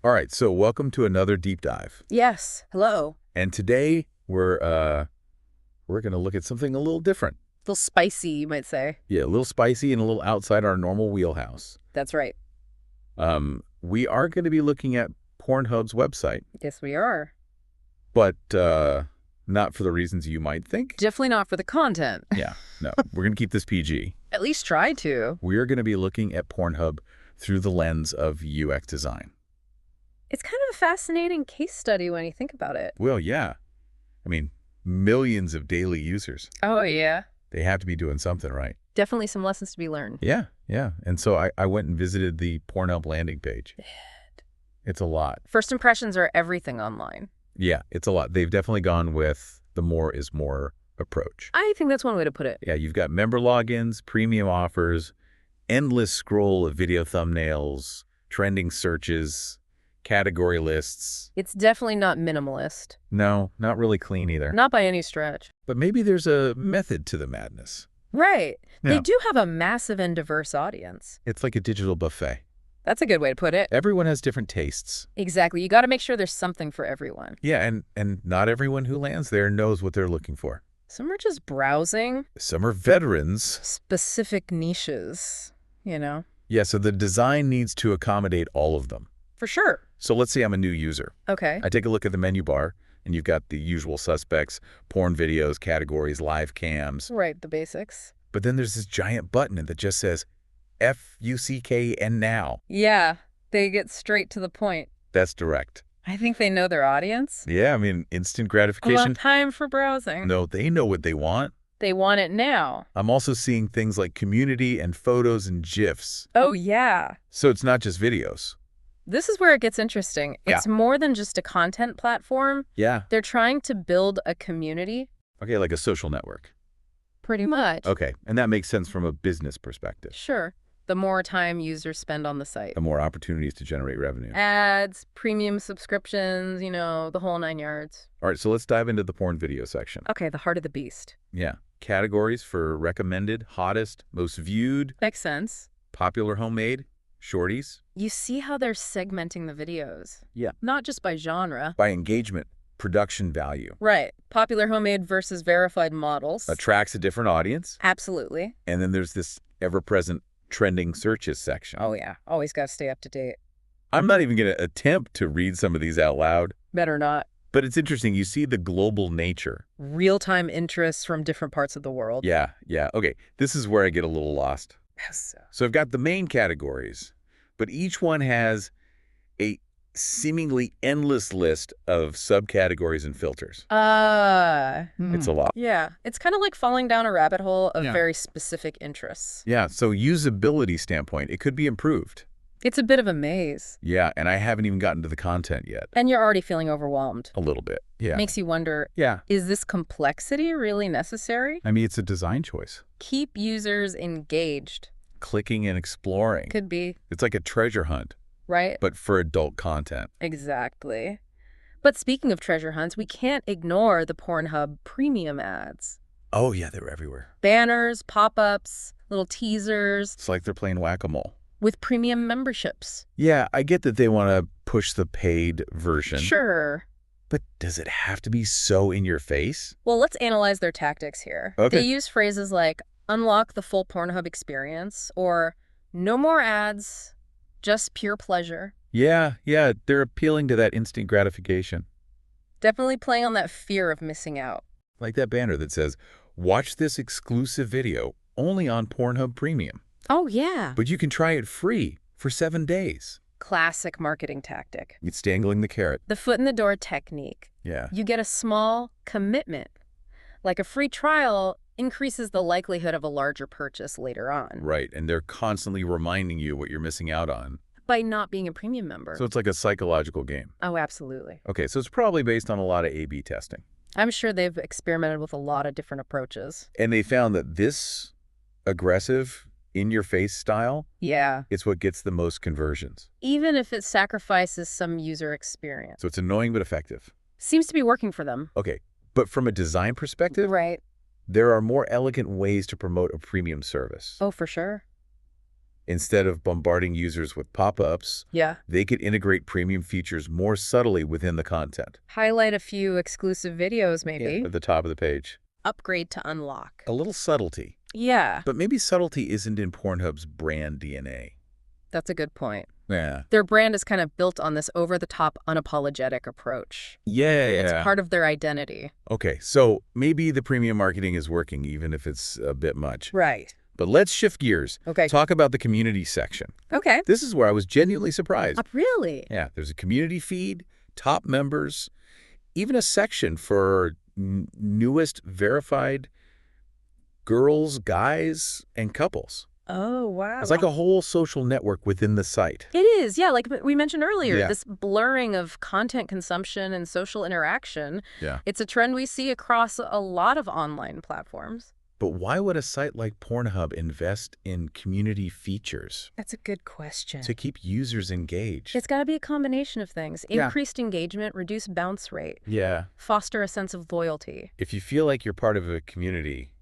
All right, so welcome to another deep dive. Yes. Hello. And today we're going to look at something a little different. A little spicy, you might say. Yeah, a little spicy and a little outside our normal wheelhouse. That's right. We are going to be looking at Pornhub's website, Yes, we are. but not for the reasons you might think. Definitely not for the content. Yeah, no, we're going to keep this PG. At least try to. We are going to be looking at Pornhub through the lens of UX design. It's kind of a fascinating case study when you think about it. Well, yeah. I mean, millions of daily users. Oh, yeah. They have to be doing something right. Definitely some lessons to be learned. Yeah, yeah. And so I went and visited the Pornhub landing page. It's a lot. First impressions are everything online. Yeah, it's a lot. They've definitely gone with the more is more approach. I think that's one way to put it. Yeah, you've got member logins, premium offers, endless scroll of video thumbnails, trending searches, category lists. It's definitely not minimalist. No, not really clean either. Not by any stretch. But maybe there's a method to the madness. Right. Yeah. They do have a massive and diverse audience. It's like a digital buffet. That's a good way to put it. Everyone has different tastes. Exactly. You got to make sure there's something for everyone. Yeah, and not everyone who lands there knows what they're looking for. Some are just browsing Some are veterans. specific niches, you know? Yeah, so the design needs to accommodate all of them. For sure. So let's say I'm a new user. Okay. I take a look at the menu bar, and you've got the usual suspects, porn videos, categories, live cams. Right, the basics. But then there's this giant button that just says F-U-C-K and now. Yeah, they get straight to the point. That's direct. I think they know their audience. Yeah, I mean, instant A gratification. lot of time for browsing. No, they know what they want. They want it now. I'm also seeing things like community and photos and GIFs. Oh, yeah. So it's not just videos. This is where it gets interesting. Yeah. It's more than just a content platform. Yeah. They're trying to build a community. Okay, like a social network. Pretty much. Okay, and that makes sense from a business perspective. Sure. The more time users spend on the site. The more opportunities to generate revenue. Ads, premium subscriptions, you know, the whole 9 yards. All right, so let's dive into the porn video section. Okay, the heart of the beast. Yeah. Categories for recommended, hottest, most viewed, Makes sense. popular homemade, shorties. You see how they're segmenting the videos. Yeah. Not just by genre. By engagement, production value. Right. Popular homemade versus verified models. Attracts a different audience. Absolutely. And then there's this ever-present trending searches section. Oh, yeah. Always got to stay up to date. I'm not even going to attempt to read some of these out loud. Better not. But it's interesting. You see the global nature. Real-time interests from different parts of the world. Yeah, yeah. Okay, this is where I get a little lost. Yes. So I've got the main categories, but each one has a seemingly endless list of subcategories and filters. It's a lot. Yeah. It's kind of like falling down a rabbit hole of Yeah. very specific interests. Yeah, so usability standpoint, it could be improved. It's a bit of a maze. Yeah, and I haven't even gotten to the content yet. And you're already feeling overwhelmed. A little bit. Yeah. Makes you wonder, Yeah. is this complexity really necessary? I mean, it's a design choice. Keep users engaged. Clicking and exploring. Could be, It's like a treasure hunt, right? but for adult content. Exactly. But speaking of treasure hunts, we can't ignore the Pornhub premium ads. Oh, yeah, they're everywhere. Banners, pop-ups, little teasers It's like they're playing whack-a-mole. with premium memberships. Yeah, I get that they want to push the paid version. Sure. But does it have to be so in your face? Well, let's analyze their tactics here. Okay. They use phrases like unlock the full Pornhub experience or no more ads, just pure pleasure. Yeah, they're appealing to that instant gratification. Definitely playing on that fear of missing out. Like that banner that says, watch this exclusive video only on Pornhub Premium. Oh, yeah. But you can try it free for 7 days. Classic marketing tactic. It's dangling the carrot. The foot in the door technique. Yeah. You get a small commitment. Like a free trial increases the likelihood of a larger purchase later on Right, and they're constantly reminding you what you're missing out on. by not being a premium member. So it's like a psychological game. Oh, absolutely. Okay, so it's probably based on a lot of A/B testing. I'm sure they've experimented with a lot of different approaches. And they found that this aggressive, in-your-face style, Yeah. it's what gets the most conversions. Even if it sacrifices some user experience. So it's annoying but effective. Seems to be working for them. Okay, but from a design perspective, Right. there are more elegant ways to promote a premium service. Oh, for sure. Instead of bombarding users with pop-ups, Yeah. they could integrate premium features more subtly within the content. Highlight a few exclusive videos, maybe. At the top of the page. Upgrade to unlock. A little subtlety. Yeah, But maybe subtlety isn't in Pornhub's brand DNA. that's a good point. Yeah. Their brand is kind of built on this over-the-top, unapologetic approach. Yeah. It's part of their identity. Okay, so maybe the premium marketing is working, even if it's a bit much. Right. But let's shift gears. Okay. Talk about the community section. Okay. This is where I was genuinely surprised. Really? Yeah, there's a community feed, top members, even a section for newest verified girls, guys, and couples. Oh, wow. It's like a whole social network within the site. It is, yeah, like we mentioned earlier, Yeah. this blurring of content consumption and social interaction. Yeah. It's a trend we see across a lot of online platforms. But why would a site like Pornhub invest in community features That's a good question. to keep users engaged? It's got to be a combination of things. Yeah. Increased engagement, reduced bounce rate, Yeah. foster a sense of loyalty. If you feel like you're part of a community,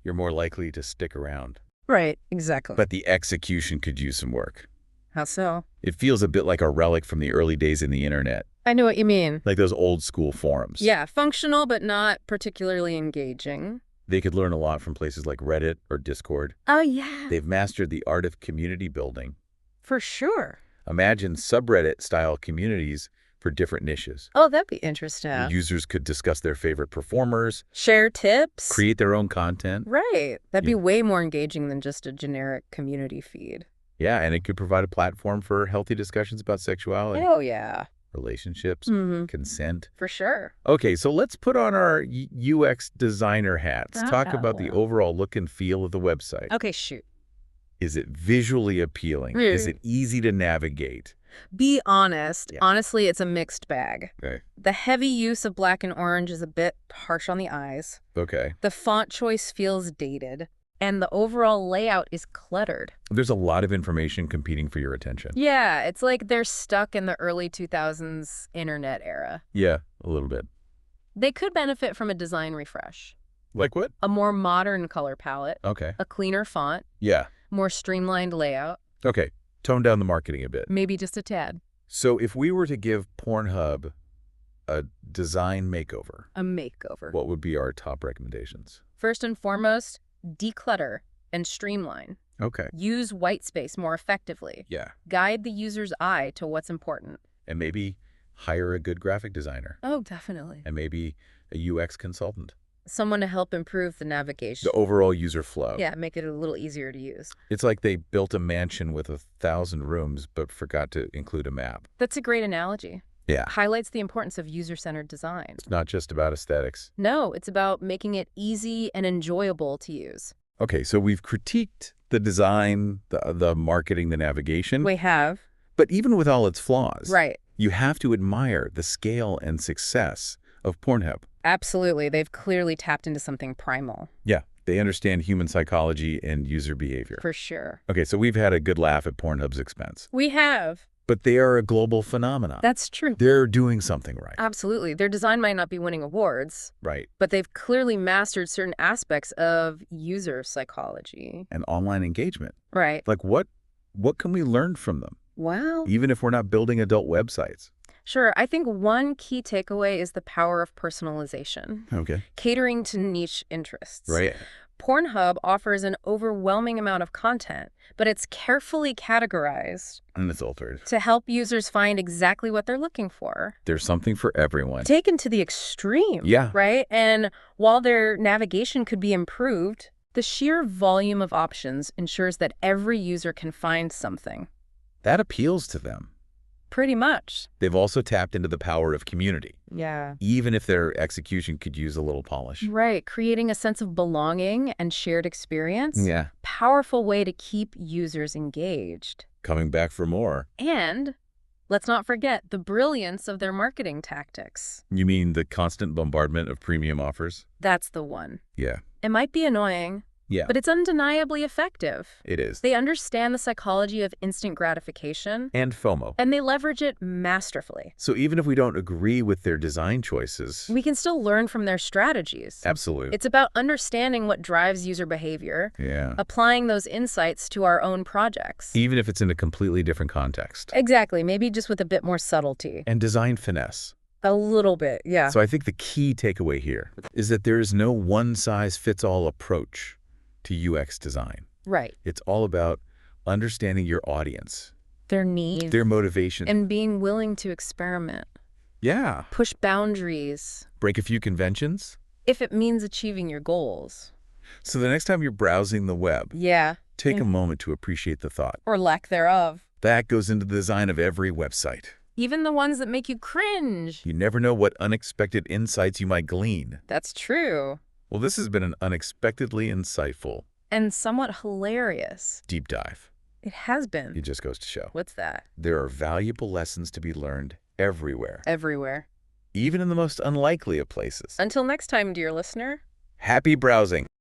you're more likely to stick around. Right, exactly. But the execution could use some work. How so? It feels a bit like a relic from the early days in the internet, I know what you mean. like those old school forums. Yeah, functional but not particularly engaging. They could learn a lot from places like Reddit or Discord. Oh, yeah. They've mastered the art of community building. For sure. Imagine subreddit-style communities for different niches. Oh, that'd be interesting. Users could discuss their favorite performers, Share tips. create their own content. Right. That'd be Yeah. way more engaging than just a generic community feed. Yeah, and it could provide a platform for healthy discussions about sexuality, Oh, yeah. relationships, Mm-hmm. consent. For sure. Okay, so let's put on our UX designer hats. Talk about the overall look and feel of the website. Okay, shoot. Is it visually appealing? Is it easy to navigate? Be honest. Yeah. Honestly, it's a mixed bag. Okay. The heavy use of black and orange is a bit harsh on the eyes. Okay. The font choice feels dated. And the overall layout is cluttered. There's a lot of information competing for your attention. Yeah, it's like they're stuck in the early 2000s internet era. Yeah, a little bit. They could benefit from a design refresh. Like what? A more modern color palette, Okay. a cleaner font, Yeah. more streamlined layout, Okay. Tone down the marketing a bit. maybe just a tad. So if we were to give Pornhub a design makeover, A makeover. what would be our top recommendations? First and foremost, declutter and streamline. Okay. Use white space more effectively. Yeah. Guide the user's eye to what's important. And maybe hire a good graphic designer. Oh, definitely. And maybe a UX consultant. Someone to help improve the navigation. The overall user flow. Yeah, make it a little easier to use. It's like they built a mansion with 1,000 rooms but forgot to include a map. That's a great analogy. Yeah. Highlights the importance of user-centered design. It's not just about aesthetics. No, it's about making it easy and enjoyable to use. Okay, so we've critiqued the design, the marketing, the navigation. We have. But even with all its flaws, Right. you have to admire the scale and success of Pornhub. Absolutely. They've clearly tapped into something primal. Yeah, they understand human psychology and user behavior. For sure. Okay, so we've had a good laugh at Pornhub's expense. We have. But they are a global phenomenon. That's true. They're doing something right. Absolutely. Their design might not be winning awards, Right. but they've clearly mastered certain aspects of user psychology. And online engagement. Right. Like what can we learn from them? Well, Even if we're not building adult websites. sure. I think one key takeaway is the power of personalization, Okay. catering to niche interests. Right. Pornhub offers an overwhelming amount of content, but it's carefully categorized And it's altered. to help users find exactly what they're looking for. There's something for everyone. Taken to the extreme, Yeah. right? And while their navigation could be improved, the sheer volume of options ensures that every user can find something. That appeals to them. Pretty much. They've also tapped into the power of community, Yeah. even if their execution could use a little polish. Right. Creating a sense of belonging and shared experience. Yeah. Powerful way to keep users engaged. Coming back for more. And let's not forget the brilliance of their marketing tactics. You mean the constant bombardment of premium offers? That's the one. Yeah. It might be annoying, Yeah, but it's undeniably effective. it is. They understand the psychology of instant gratification, And FOMO. and they leverage it masterfully. So even if we don't agree with their design choices, We can still learn from their strategies. absolutely. It's about understanding what drives user behavior, Yeah. applying those insights to our own projects. Even if it's in a completely different context. Exactly, maybe just with a bit more subtlety. And design finesse. A little bit, yeah. So I think the key takeaway here is that there is no one-size-fits-all approach to UX design. Right. It's all about understanding your audience, Their needs. their motivation. And being willing to experiment. Yeah. Push boundaries. Break a few conventions. If it means achieving your goals. So the next time you're browsing the web, Yeah. take a moment to appreciate the thought. Or lack thereof. That goes into the design of every website. Even the ones that make you cringe. You never know what unexpected insights you might glean. That's true. Well, this has been an unexpectedly insightful And somewhat hilarious. deep dive. It has been. It just goes to show. What's that? There are valuable lessons to be learned everywhere, Everywhere. even in the most unlikely of places. Until next time, dear listener. Happy browsing!